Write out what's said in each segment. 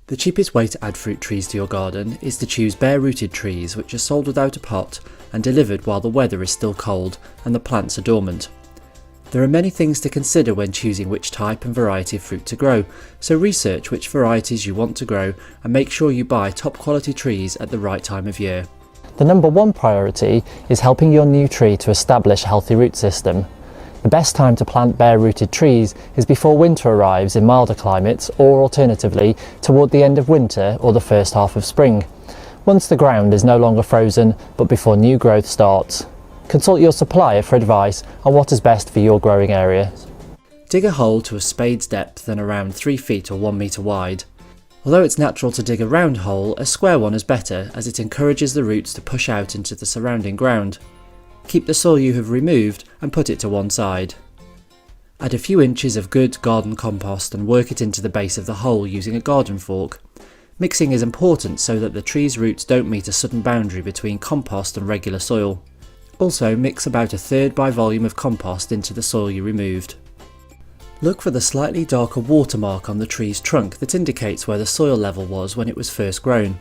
The cheapest way to add fruit trees to your garden is to choose bare-rooted trees which are sold without a pot and delivered while the weather is still cold and the plants are dormant. There are many things to consider when choosing which type and variety of fruit to grow, so research which varieties you want to grow and make sure you buy top quality trees at the right time of year. The number one priority is helping your new tree to establish a healthy root system. The best time to plant bare-rooted trees is before winter arrives in milder climates, or alternatively toward the end of winter or the first half of spring, once the ground is no longer frozen but before new growth starts. Consult your supplier for advice on what is best for your growing area. Dig a hole to a spade's depth and around 3 feet or 1 metre wide. Although it's natural to dig a round hole, a square one is better as it encourages the roots to push out into the surrounding ground. Keep the soil you have removed and put it to one side. Add a few inches of good garden compost and work it into the base of the hole using a garden fork. Mixing is important so that the tree's roots don't meet a sudden boundary between compost and regular soil. Also, mix about 1/3 by volume of compost into the soil you removed. Look for the slightly darker watermark on the tree's trunk that indicates where the soil level was when it was first grown.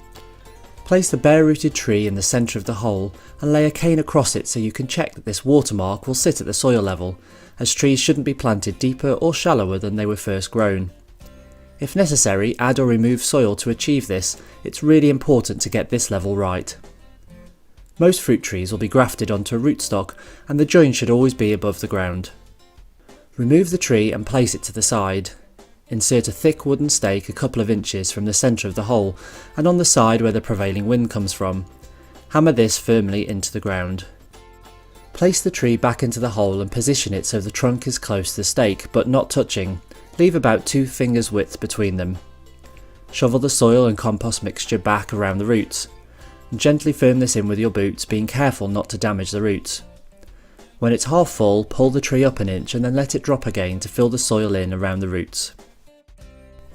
Place the bare-rooted tree in the centre of the hole and lay a cane across it so you can check that this watermark will sit at the soil level, as trees shouldn't be planted deeper or shallower than they were first grown. If necessary, add or remove soil to achieve this. It's really important to get this level right. Most fruit trees will be grafted onto a rootstock and the join should always be above the ground. Remove the tree and place it to the side. Insert a thick wooden stake a couple of inches from the centre of the hole and on the side where the prevailing wind comes from. Hammer this firmly into the ground. Place the tree back into the hole and position it so the trunk is close to the stake but not touching. Leave about 2 fingers width between them. Shovel the soil and compost mixture back around the roots. And gently firm this in with your boots, being careful not to damage the roots. When it's half full, pull the tree up an inch and then let it drop again to fill the soil in around the roots.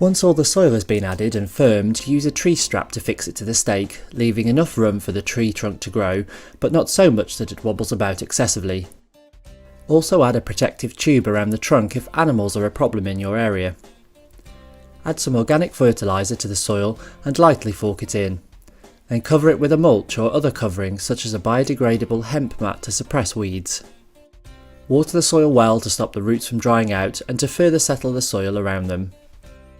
Once all the soil has been added and firmed, use a tree strap to fix it to the stake, leaving enough room for the tree trunk to grow, but not so much that it wobbles about excessively. Also add a protective tube around the trunk if animals are a problem in your area. Add some organic fertiliser to the soil and lightly fork it in. Then cover it with a mulch or other covering such as a biodegradable hemp mat to suppress weeds. Water the soil well to stop the roots from drying out and to further settle the soil around them.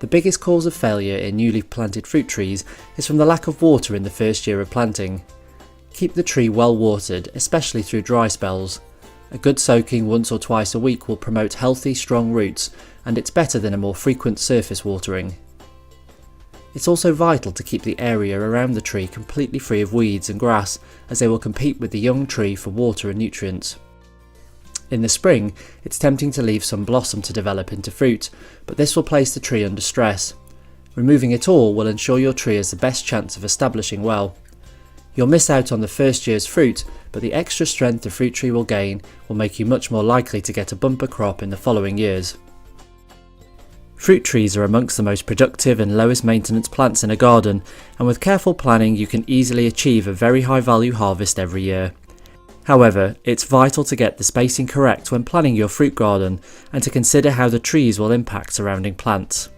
The biggest cause of failure in newly planted fruit trees is from the lack of water in the first year of planting. Keep the tree well watered, especially through dry spells. A good soaking once or twice a week will promote healthy, strong roots, and it's better than a more frequent surface watering. It's also vital to keep the area around the tree completely free of weeds and grass, as they will compete with the young tree for water and nutrients. In the spring, it's tempting to leave some blossom to develop into fruit, but this will place the tree under stress. Removing it all will ensure your tree has the best chance of establishing well. You'll miss out on the first year's fruit, but the extra strength the fruit tree will gain will make you much more likely to get a bumper crop in the following years. Fruit trees are amongst the most productive and lowest maintenance plants in a garden, and with careful planning you can easily achieve a very high value harvest every year. However, it's vital to get the spacing correct when planning your fruit garden and to consider how the trees will impact surrounding plants.